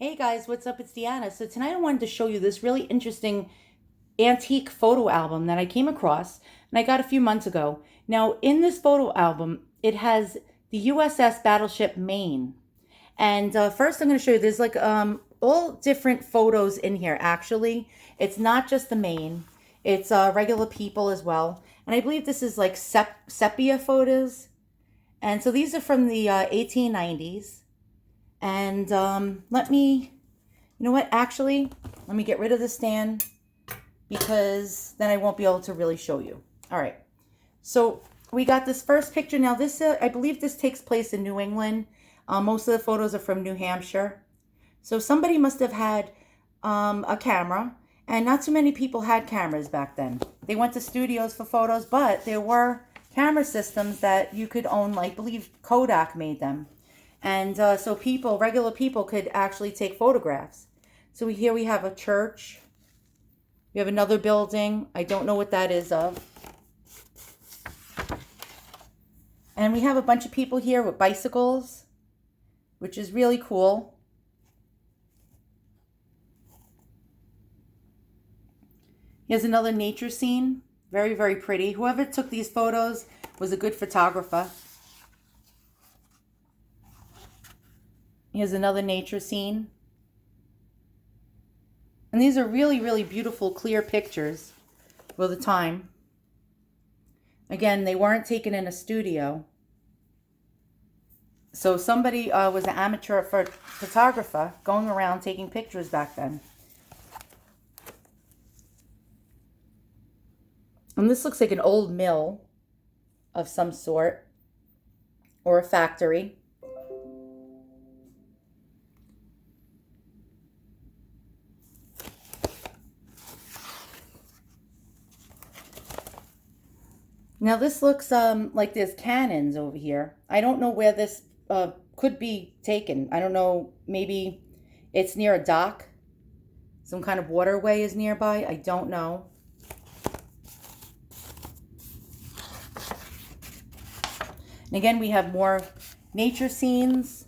Hey guys, what's up? It's Deanna. So tonight I wanted to show you this really interesting antique photo album that I came across and I got a few months ago. Now, in this photo album, it has the USS Battleship Maine. And first I'm going to show you, there's like all different photos in here actually. It's not just the Maine, it's regular people as well. And I believe this is like sepia photos. And so these are from the 1890s. And you know what? Actually, let me get rid of the stand because then I won't be able to really show you. All right. So we got this first picture. Now this, I believe this takes place in New England. Most of the photos are from New Hampshire. So somebody must have had a camera, and not too many people had cameras back then. They went to studios for photos, but there were camera systems that you could own, like I believe Kodak made them. And so regular people could actually take photographs. So here we have a church. We have another building. I don't know what that is of. And we have a bunch of people here with bicycles, which is really cool. Here's another nature scene. Very, very pretty. Whoever took these photos was a good photographer. Here's another nature scene. And these are really, really beautiful, clear pictures for the time. Again, they weren't taken in a studio. So somebody was an amateur photographer going around taking pictures back then. And this looks like an old mill of some sort, or a factory. Now this looks like there's cannons over here. I don't know where this could be taken. I don't know, maybe it's near a dock. Some kind of waterway is nearby. I don't know. And again, we have more nature scenes.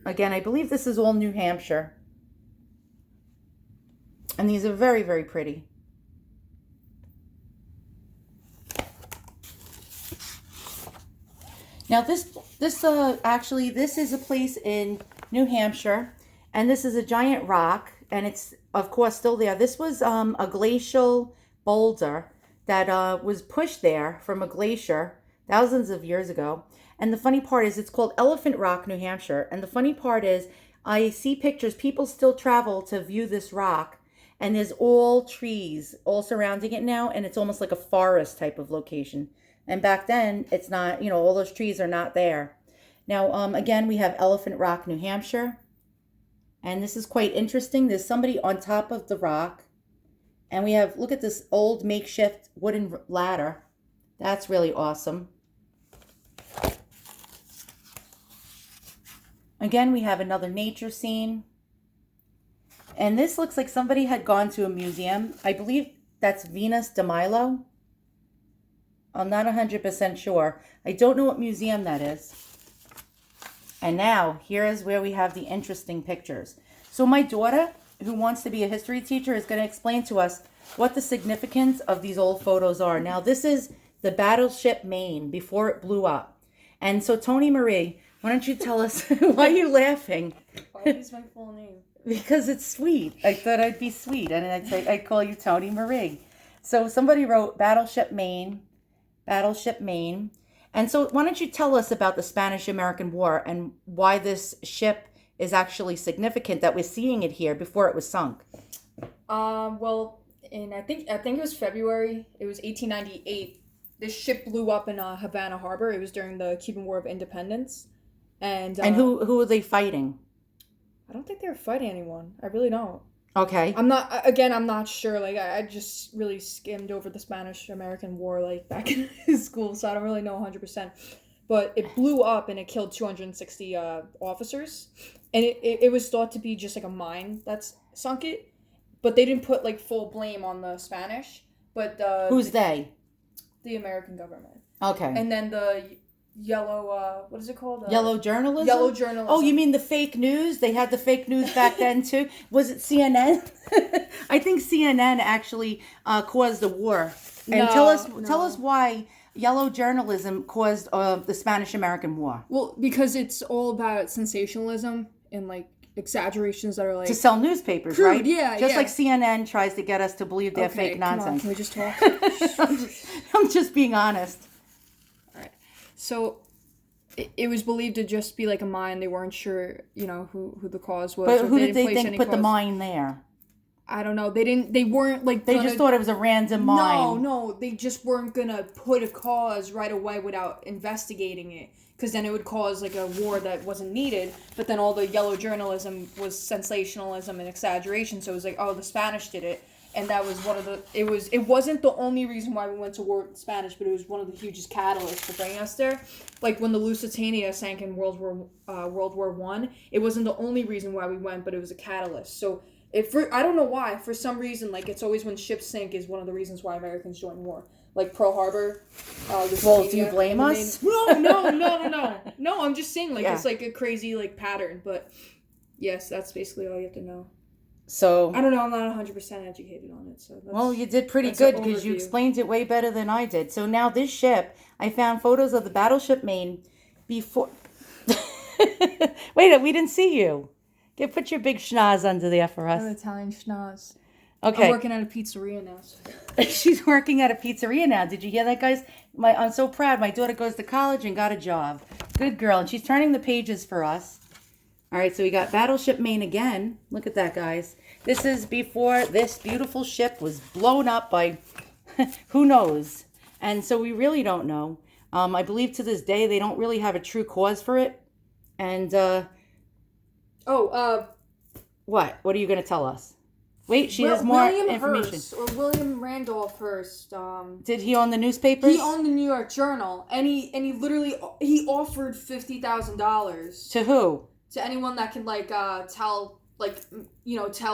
Again, I believe this is all New Hampshire. And these are very, very pretty. Now this is a place in New Hampshire, and this is a giant rock, and it's of course still there. This was a glacial boulder that was pushed there from a glacier thousands of years ago. And the funny part is it's called Elephant Rock, New Hampshire. And the funny part is I see pictures, people still travel to view this rock, and there's all trees all surrounding it now, and it's almost like a forest type of location. And back then, it's not, all those trees are not there. Now, again, we have Elephant Rock, New Hampshire. And this is quite interesting. There's somebody on top of the rock. And we have, look at this old makeshift wooden ladder. That's really awesome. Again, we have another nature scene. And this looks like somebody had gone to a museum. I believe that's Venus de Milo. I'm not 100% sure. I don't know what museum that is. And now, here is where we have the interesting pictures. So my daughter, who wants to be a history teacher, is going to explain to us what the significance of these old photos are. Now, this is the Battleship Maine before it blew up. And so, Tony Marie, why don't you tell us, why are you laughing? Why is my full name? Because it's sweet. I thought I'd be sweet, and I'd call you Tony Marie. So somebody wrote Battleship Maine. And so why don't you tell us about the Spanish-American War and why this ship is actually significant that we're seeing it here before it was sunk? Well, I think it was February. It was 1898. This ship blew up in Havana Harbor. It was during the Cuban War of Independence. And who are they fighting? I don't think they were fighting anyone. I really don't. Okay. I'm not sure. Like, I just really skimmed over the Spanish-American War, like, back in school, so I don't really know 100%. But it blew up, and it killed 260 officers. And it was thought to be just, like, a mine that's sunk it. But they didn't put, like, full blame on the Spanish. But Who's they? The American government. Okay. And then yellow, what is it called? Yellow journalism? Yellow journalism. Oh, you mean the fake news? They had the fake news back then too. Was it CNN? I think CNN actually caused the war. And tell us why yellow journalism caused the Spanish-American War. Well, because it's all about sensationalism and like exaggerations that are like to sell newspapers, crude, right? Yeah, just like CNN tries to get us to believe their fake nonsense. Can we just talk? I'm just being honest. All right. So it was believed to just be like a mine. They weren't sure, who the cause was. But who did they think put the mine there? I don't know. They weren't like. They just thought it was a random mine. No. They just weren't gonna put a cause right away without investigating it, because then it would cause like a war that wasn't needed. But then all the yellow journalism was sensationalism and exaggeration. So it was like, oh, the Spanish did it, and that was one of the. It wasn't the only reason why we went to war with the Spanish, but it was one of the hugest catalysts to bring us there. Like when the Lusitania sank in World War One, it wasn't the only reason why we went, but it was a catalyst. So. I don't know why, for some reason, like, it's always when ships sink is one of the reasons why Americans join war. Like Pearl Harbor. Well, do you blame us? No, I'm just saying, like, it's like a crazy, like, pattern. But, yes, that's basically all you have to know. So... I don't know, I'm not 100% educated on it. So well, you did pretty good, because you explained it way better than I did. So now this ship, I found photos of the battleship Maine before... Wait, we didn't see you. Put your big schnoz under there for us. An Italian schnoz. Okay. I'm working at a pizzeria now. So. She's working at a pizzeria now. Did you hear that, guys? I'm so proud. My daughter goes to college and got a job. Good girl. And she's turning the pages for us. All right, so we got Battleship Maine again. Look at that, guys. This is before this beautiful ship was blown up by who knows. And so we really don't know. I believe to this day they don't really have a true cause for it. And, what? What are you going to tell us? Wait, she has more information. Hearst, or William Randolph Hearst. Did he own the newspapers? He owned the New York Journal, and he literally offered $50,000 to who? To anyone that can tell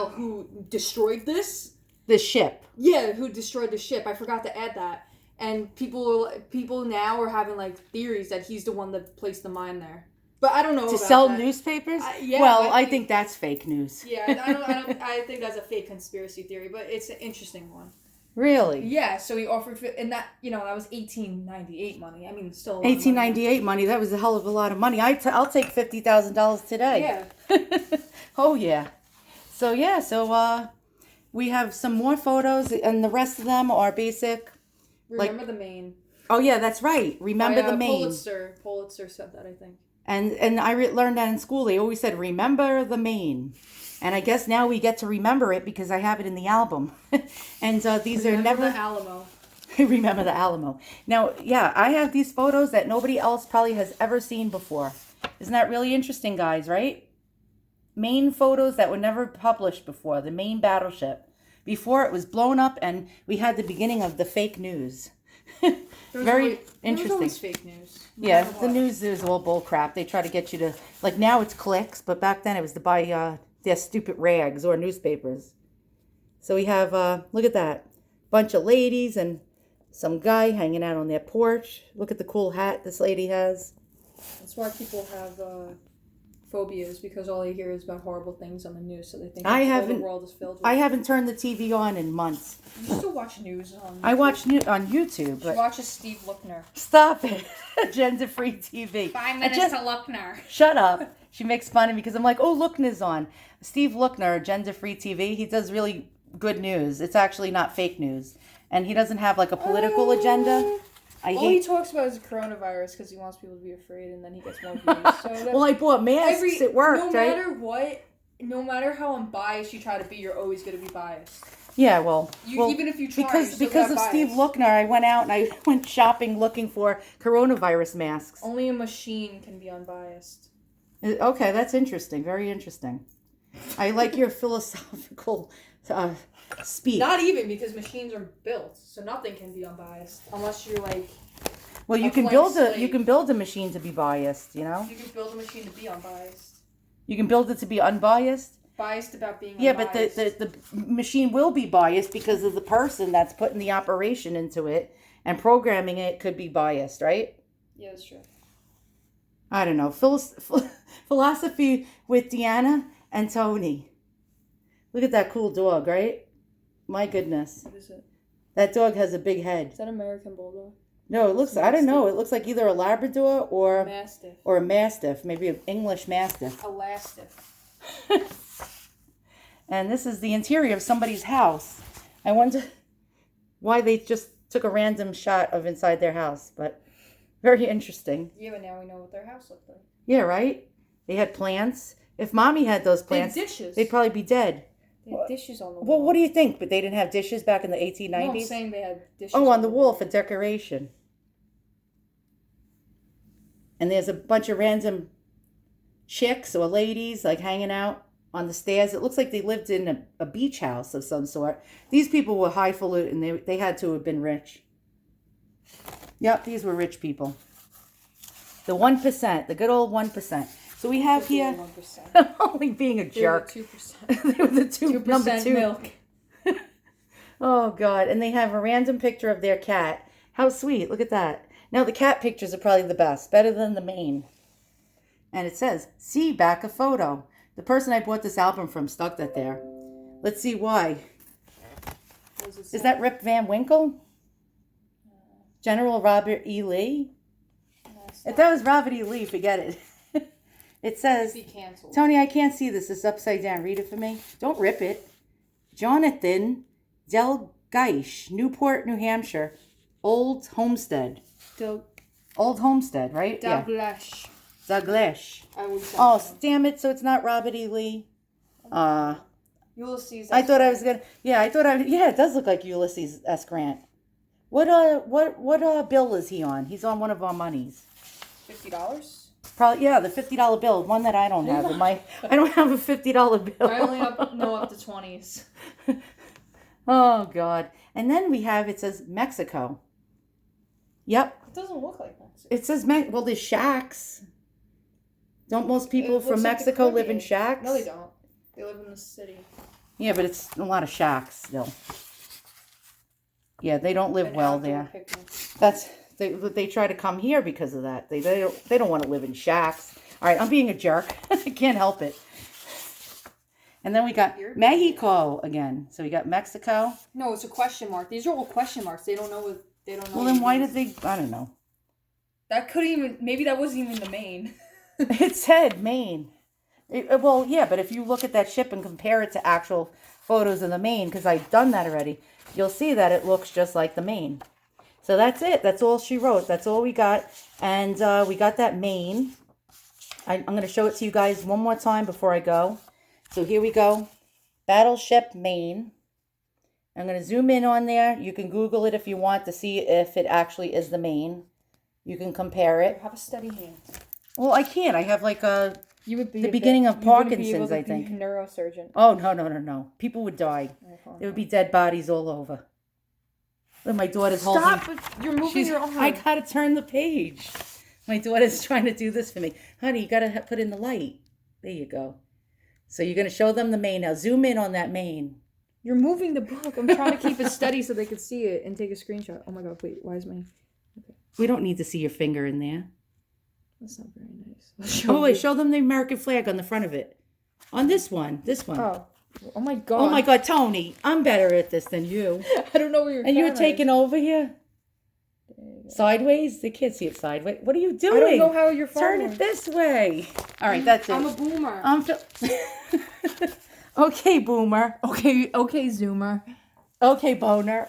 who destroyed this ship. Yeah, who destroyed the ship. I forgot to add that. And people now are having theories that he's the one that placed the mine there. But I don't know to about sell that. Newspapers. Yeah, well, I think that's fake news. Yeah, I think that's a fake conspiracy theory, but it's an interesting one. Really? Yeah. So he offered, and that that was 1898 money. I mean, still. 1898 money. That was a hell of a lot of money. I'll take $50,000 today. Yeah. Oh yeah. So we have some more photos, and the rest of them are basic. Remember the Maine. Oh yeah, that's right. Remember the Maine. Pulitzer said that, I think. And I learned that in school. They always said, remember the Maine. And I guess now we get to remember it because I have it in the album. And these are never... Remember the Alamo. Remember the Alamo. Now, yeah, I have these photos that nobody else probably has ever seen before. Isn't that really interesting, guys, right? Maine photos that were never published before. The Maine battleship. Before it was blown up, and we had the beginning of the fake news. Very interesting. There was always fake news. Yeah, the news is all bull crap. They try to get you to, now it's clicks, but back then it was to buy their stupid rags or newspapers. So we have, look at that, bunch of ladies and some guy hanging out on their porch. Look at the cool hat this lady has. That's why people have phobias, because all they hear is about horrible things on the news, so they think the world is filled with. I haven't turned the TV on in months. You still watch news on YouTube? I watch on YouTube. But she watches Steve Lookner. Stop it. Gender-free TV. 5 minutes to Lookner. Shut up. She makes fun of me because I'm like, oh, Lookner's on. Steve Lookner, Gender-free TV, he does really good news. It's actually not fake news. And he doesn't have a political agenda. All he talks about is coronavirus because he wants people to be afraid, and then he gets more views. So well, I bought masks. It worked, right? No matter what, no matter how unbiased you try to be, you're always going to be biased. Yeah, well, even if you try, because of Steve Lookner, I went out and I went shopping looking for coronavirus masks. Only a machine can be unbiased. Okay, that's interesting. Very interesting. I like your philosophical speak. Not even, because machines are built, so nothing can be unbiased unless you're well, you can build a machine to be biased, You can build a machine to be unbiased. You can build it to be unbiased. Biased about being unbiased. Yeah, but the machine will be biased because of the person that's putting the operation into it, and programming it could be biased, right? Yeah, that's true. I don't know, philosophy with Deanna and Tony. Look at that cool dog, right? My goodness. What is it? That dog has a big head. Is that American Bulldog? No, it looks, I don't know, it looks like either a Labrador or Mastiff. or a Mastiff, maybe an English Mastiff. A Lastiff. And this is the interior of somebody's house. I wonder why they just took a random shot of inside their house, but very interesting. Yeah, but now we know what their house looked like. Yeah, right? They had plants. If Mommy had those plants, dishes. they'd probably be dead. They had dishes on the wall. Well, what do you think? But they didn't have dishes back in the 1890s? No, I'm saying they had dishes. Oh, on the wall for decoration. And there's a bunch of random chicks or ladies like hanging out on the stairs. It looks like they lived in a beach house of some sort. These people were highfalutin and they had to have been rich. Yep, these were rich people. The 1%, the good old 1%. So we have here, 1%. I'm only being a jerk. They were 2%. They were the 2% number 2. milk. Oh, God. And they have a random picture of their cat. How sweet. Look at that. Now, the cat pictures are probably the best. Better than the Maine. And it says, see back a photo. The person I bought this album from stuck that there. Let's see why. Is that Rip Van Winkle? General Robert E. Lee? If that was Robert E. Lee, forget it. It says, Tony, I can't see this. It's upside down. Read it for me. Don't rip it. Jonathan Del Geish, Newport, New Hampshire. Old Homestead. Old Homestead, right? Douglas. Yeah. Douglas. Oh, damn it. So it's not Robert E. Lee. Ulysses. I thought I was going to. Yeah, yeah, it does look like Ulysses S. Grant. What bill is he on? He's on one of our monies. $50? Probably, yeah, the $50 bill, one that I don't have. I don't have a $50 bill. I only know up to 20s. Oh, God. And then we have, it says Mexico. Yep. It doesn't look like Mexico. It says, well, there's shacks. Don't most people from Mexico live in shacks? No, they don't. They live in the city. Yeah, but it's a lot of shacks still. Yeah, they don't live well there. They try to come here because of that. They don't want to live in shacks. All right, I'm being a jerk. I can't help it. And then we got Mexico again. So we got Mexico. No, it's a question mark. These are all question marks. They don't know what they don't know. Well, then why did they? I don't know. That couldn't even. Maybe that wasn't even the Maine. It said Maine. Well, yeah, but if you look at that ship and compare it to actual photos of the Maine, because I've done that already, you'll see that it looks just like the Maine. So that's it. That's all she wrote. That's all we got. And we got that Maine. I'm going to show it to you guys one more time before I go. So here we go. Battleship Maine. I'm going to zoom in on there. You can Google it if you want to see if it actually is the Maine. You can compare it. Have a steady hand. Well, I can't. I have like the beginning beginning of Parkinson's, I think. Neurosurgeon. Oh, no. People would die. There would be dead bodies all over. Look, my daughter's holding. Stop! You're moving your arm. I gotta turn the page. My daughter's trying to do this for me. Honey, you gotta put in the light. There you go. So you're gonna show them the Maine. Now zoom in on that Maine. You're moving the book. I'm trying to keep it steady so they can see it and take a screenshot. Oh my god, wait, why is my... Okay. We don't need to see your finger in there. That's not very Wait, nice. show them the American flag on the front of it. On this one. Oh my god. Oh my god, Tony. I'm better at this than you. I don't know where you're. And you're taking over here? Sideways? They can't see it sideways. What are you doing? I don't know how you're Turn it this way. All right, that's it. I'm a boomer. Okay, boomer. Okay, Zoomer. Okay, boner.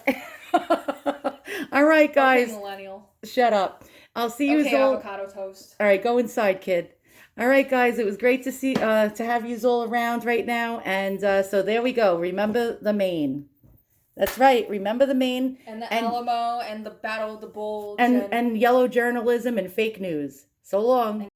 All right, guys. Okay, millennial. Shut up. I'll see you. Okay, avocado toast. All right, go inside, kid. All right, guys. It was great to see, to have you all around right now, and so there we go. Remember the Maine. That's right. Remember the Maine and the Alamo and the Battle of the Bulge and yellow journalism and fake news. So long.